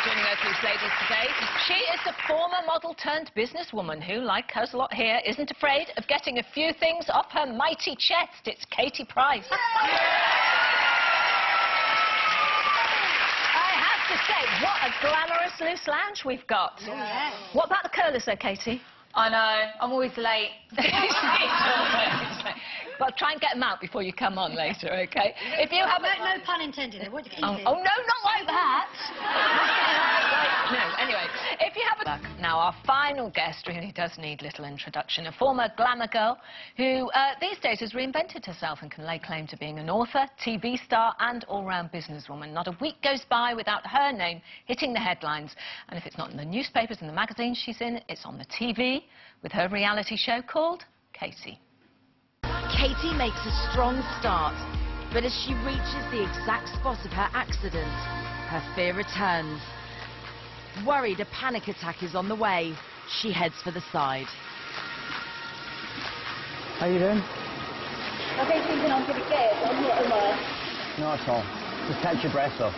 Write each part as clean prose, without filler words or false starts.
joining us, these ladies today. She is a former model turned businesswoman who, like us a lot here, isn't afraid of getting a few things off her mighty chest. It's Katie Price. I have to say, what a glamorous loose lounge we've got. Oh, yeah. What about the curlers, though, Katie? I know, I'm always late. Well, try and get them out before you come on later, OK? If you have No pun intended. What did you oh, no, not like that. No, anyway, if you have a... Now, our final guest really does need little introduction. A former glamour girl who, these days, has reinvented herself and can lay claim to being an author, TV star and all-round businesswoman. Not a week goes by without her name hitting the headlines. And if it's not in the newspapers and the magazines she's in, it's on the TV with her reality show called Katie. Katie makes a strong start, but as she reaches the exact spot of her accident, her fear returns. Worried a panic attack is on the way, she heads for the side. How you doing? I've been thinking I'm pretty scared, but I'm not, am I? Not at all. Just catch your breath though.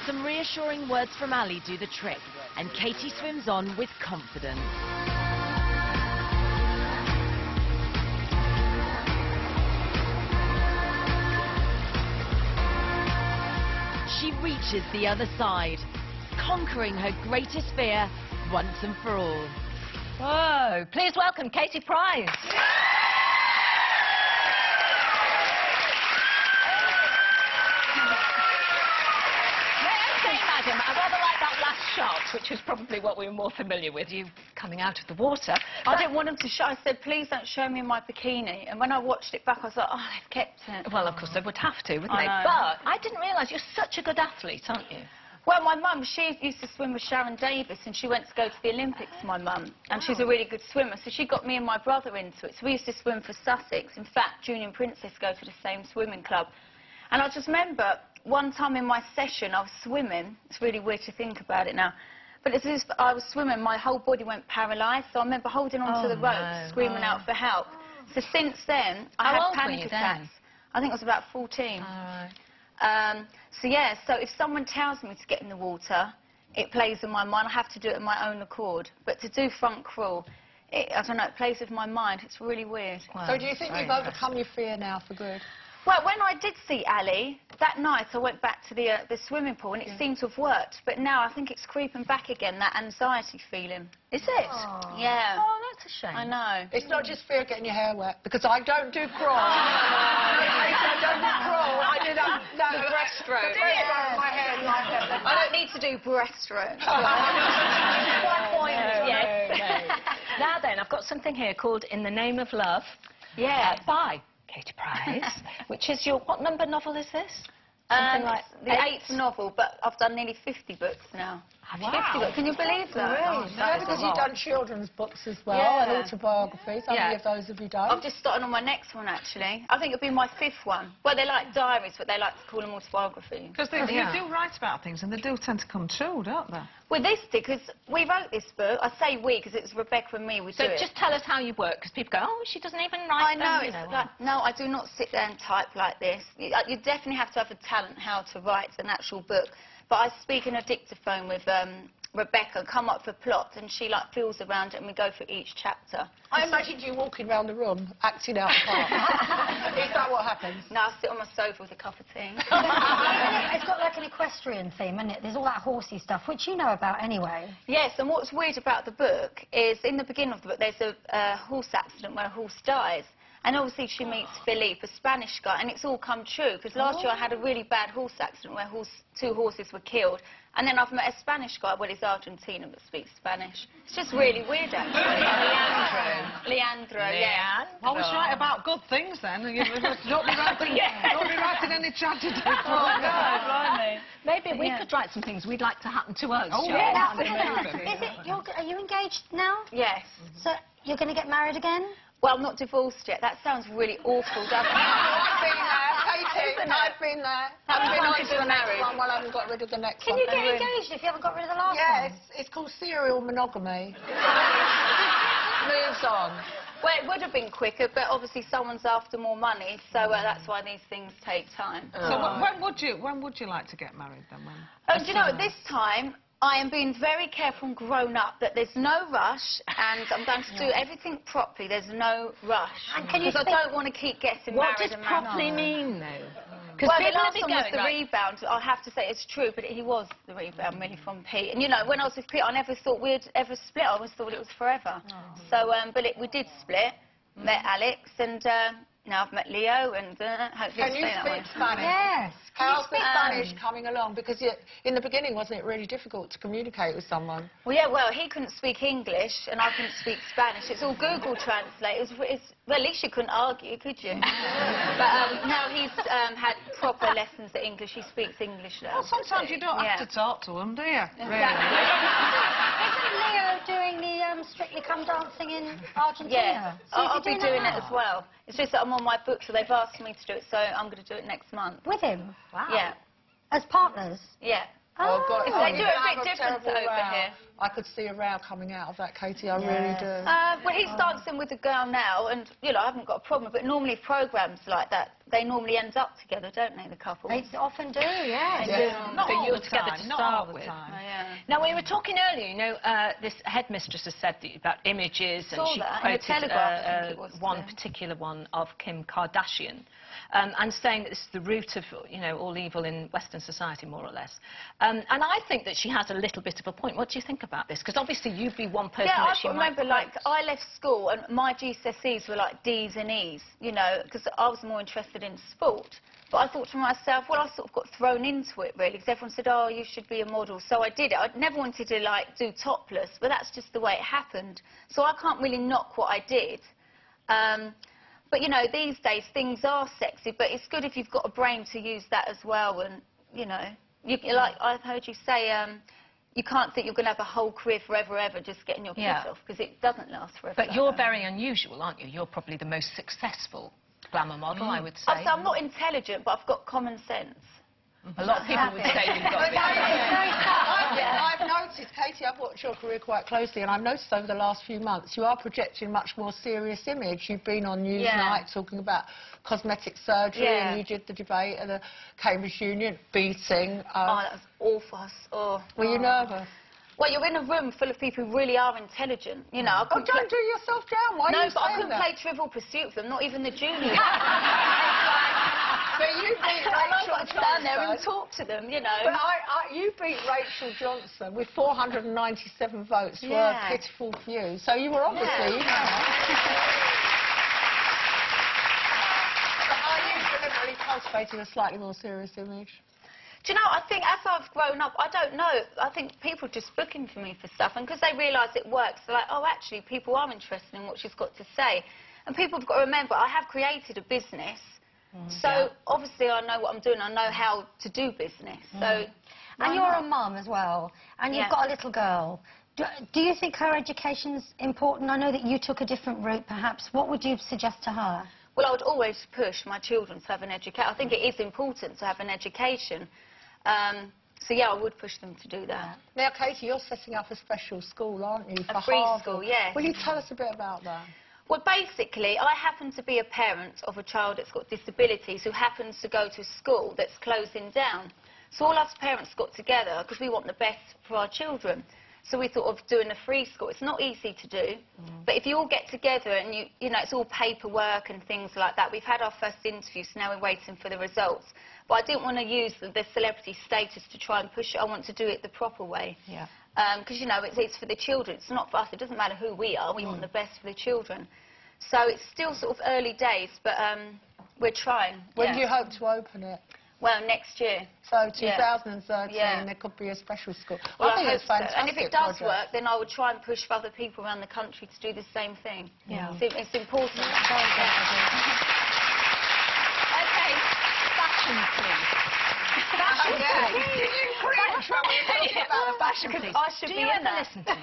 Some reassuring words from Ali do the trick, and Katie swims on with confidence. She reaches the other side, conquering her greatest fear once and for all. Whoa, please welcome Katie Price. Madam, I rather like that last shot, which is probably what we were more familiar with, you coming out of the water. I didn't want them to show. I said, please don't show me my bikini. And when I watched it back, I was like, oh, they've kept it. Well, of course, they would have to, wouldn't they? I know. But I didn't realise you're such a good athlete, aren't you? Well, my mum, she used to swim with Sharon Davis, and she went to go to the Olympics, my mum. And she's a really good swimmer, so she got me and my brother into it. So we used to swim for Sussex. In fact, Junior and Princess go to the same swimming club. And I just remember one time in my session, I was swimming. It's really weird to think about it now. But as if I was swimming, my whole body went paralysed. So I remember holding onto the rope, screaming out for help. So since then, I had panic attacks. I think I was about 14. So yeah, so if someone tells me to get in the water, it plays in my mind. I have to do it of my own accord. But to do front crawl, I don't know, it plays with my mind. It's really weird. Wow. So do you think you've overcome your fear now for good? Well, when I did see Ali, that night I went back to the swimming pool and it seemed to have worked. But now I think it's creeping back again, that anxiety feeling. Is it? Oh. Yeah. Oh, that's a shame. I know. It's not just fear of getting your hair wet, because I don't do crawl. I don't do crawl. I do that breaststroke. My hair, I don't need to do breaststroke. Now then, I've got something here called In the Name of Love. Yeah. By Katie Price, which is your... What number novel is this? Something like the 8th novel, but I've done nearly 50 books now. Wow. 50 books. Can you believe that? Really? Yeah, because you've done children's books as well, and autobiographies. How many of those have you done? I've just started on my next one, actually. I think it'll be my 5th one. Well, they're like diaries, but they like to call them autobiographies. Because you do write about things, and they do tend to come true, don't they? Well, this did, because we wrote this book. I say we, because it's Rebecca and me. We do it. So just tell us how you work, because people go, oh, she doesn't even write I know, them, it's like, no, I do not sit there and type like this. You definitely have to have a talent how to write an actual book. But I speak in a dictaphone with Rebecca, come up with a plot, and she like feels around it, and we go through each chapter. I imagined you walking around the room, acting out the part. Is that what happens? No, I sit on my sofa with a cup of tea. It's got like an equestrian theme, isn't it? There's all that horsey stuff, which you know about anyway. Yes, and what's weird about the book is, in the beginning of the book, there's a horse accident where a horse dies. And obviously she meets Philippe, a Spanish guy, and it's all come true, because last year I had a really bad horse accident where 2 horses were killed. And then I've met a Spanish guy, well, he's Argentinian, but speaks Spanish. It's just really weird, actually. Leandro, yeah. I was right about good things, then. Don't be writing any tragedy. Oh, God, blimey. Maybe we could write some things we'd like to happen to us. Oh, yeah. Are you engaged now? Yes. So you're going to get married again? Well, I'm not divorced yet. That sounds really awful, doesn't it? I've been there, Katie. I've been there. Haven't been on to the next one while I haven't got rid of the next Can one. you get engaged if you haven't got rid of the last one? Yeah, it's called serial monogamy. Moves on. Well, it would have been quicker, but obviously someone's after more money, so that's why these things take time. So when would you like to get married then? Do you know, at this time, I am being very careful and grown up that there's no rush, and I'm going to do everything properly. There's no rush. Because I don't want to keep getting married. What does properly mean, though? Well, the last one was the rebound. I have to say it's true, but he was the rebound, really, from Pete. And, you know, when I was with Pete, I never thought we'd ever split. I always thought it was forever. So, but we did split. Met Alex, and now I've met Leo, and hopefully Can you speak Spanish? Yes. How's the Spanish coming along? Because in the beginning, wasn't it really difficult to communicate with someone? Well, yeah, well, he couldn't speak English, and I couldn't speak Spanish. It's all Google Translate. Well, at least you couldn't argue, could you? But now he's had proper lessons at English. He speaks English now. Well, sometimes you don't have to talk to him, do you? Exactly. Isn't Leo doing the Strictly Come Dancing in Argentina? Yeah, So I'll be doing it now? as well. It's just that I'm on my book, so they've asked me to do it, so I'm going to do it next month. With him? Wow. Yeah. As partners? Yeah. Oh, God. They do it a bit different over here. I could see a row coming out of that, Katie, I really do. Well, he's dancing with a girl now, and, you know, I haven't got a problem, but normally programmes like that, they normally end up together, don't they, the couple? They often do, yes. Not all you were the together time, to not start all the with. time. Oh, yeah. Now, we were talking earlier, you know, this headmistress has said about images, and Saw she that in the quoted Telegraph, I think it was one today. particular one of Kim Kardashian, and saying that this is the root of, you know, all evil in Western society, more or less. And I think that she has a little bit of a point. What do you think about this? Because obviously you'd be one person that she might remember, like, I left school and my GCSEs were like D's and E's, you know, because I was more interested in sport. But I thought to myself, well, I sort of got thrown into it, really, because everyone said, oh, you should be a model. So I did it. I never wanted to, like, do topless, but that's just the way it happened. So I can't really knock what I did. But, you know, these days things are sexy, but it's good if you've got a brain to use that as well. And, you know, like I've heard you say, you can't think you're going to have a whole career forever, ever, just getting your kids off, because it doesn't last forever. But you're very unusual, aren't you? You're probably the most successful glamour model, I would say. I'm not intelligent, but I've got common sense. A lot of people would say you've got I've noticed, Katie, I've watched your career quite closely, and I've noticed over the last few months you are projecting a much more serious image. You've been on Newsnight talking about cosmetic surgery, and you did the debate at the Cambridge Union, beating. Oh, that was awful. Were you nervous? Well, you're in a room full of people who really are intelligent. You know, don't do yourself down. Why are you but I saying couldn't that? play Trivial Pursuit with them, not even the juniors. But you beat Rachel I've got to stand there and talk to them, you know. But you beat Rachel Johnson with 497 votes for a pitiful few. So you were obviously, you know. But are you deliberately cultivating a slightly more serious image? Do you know, I think as I've grown up, I don't know, I think people just booking for me for stuff, and because they realise it works, they're like, oh, actually, people are interested in what she's got to say. And people have got to remember, I have created a business, so obviously I know what I'm doing, I know how to do business, so... And you're a mum as well, and you've got a little girl. Do you think her education's important? I know that you took a different route, perhaps. What would you suggest to her? Well, I would always push my children to have an education. I think it is important to have an education. So, yeah, I would push them to do that. Now, Katie, you're setting up a special school, aren't you, for a free school, yes. Will you tell us a bit about that? Well, basically, I happen to be a parent of a child that's got disabilities who happens to go to a school that's closing down. So all us parents got together because we want the best for our children. So we thought of doing a free school. It's not easy to do, but if you all get together and, you know, it's all paperwork and things like that. We've had our first interview, so now we're waiting for the results. But I didn't want to use the celebrity status to try and push it. I want to do it the proper way. Yeah. Because, you know, it's for the children. It's not for us. It doesn't matter who we are. We want the best for the children. So it's still sort of early days, but we're trying. When do you hope to open it? Well, next year. So 2013, there could be a special school. Well, I think it's fantastic. So. And if it does work, then I would try and push for other people around the country to do the same thing. Yeah. It's important. Okay, fashion, please. Fashion, please. I should be in that. Listen to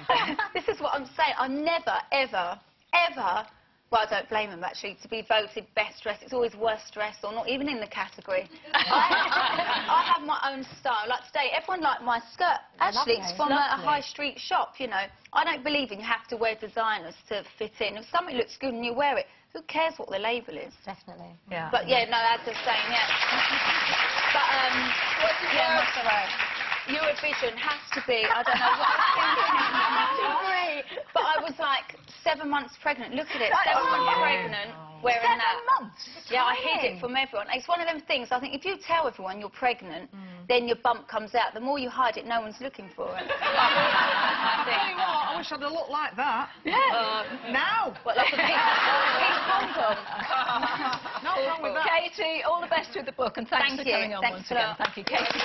This is what I'm saying. I never, ever, ever... Well, I don't blame them, actually, to be voted best dressed. It's always worst dressed, or not even in the category. I have my own style. Like today, everyone liked my skirt. Actually, it's from a high street shop, you know. I don't believe in you have to wear designers to fit in. If something looks good and you wear it, who cares what the label is? Definitely. Yeah. But yeah, no, as they're saying, yeah. But What did you wear? Eurovision has to be, I don't know what I was thinking. But I was like 7 months pregnant. Look at it, 7 months pregnant, wearing that. 7 months? Yeah, I hid it from everyone. It's one of them things, I think if you tell everyone you're pregnant, then your bump comes out. The more you hide it, no one's looking for it. I wish I'd have looked like that. Yeah. Now. What, like a pink condom? Not wrong with that. Katie, all the best with the book, and thanks Thank for you. coming on Thanks once a again. lot. Thank you, Katie.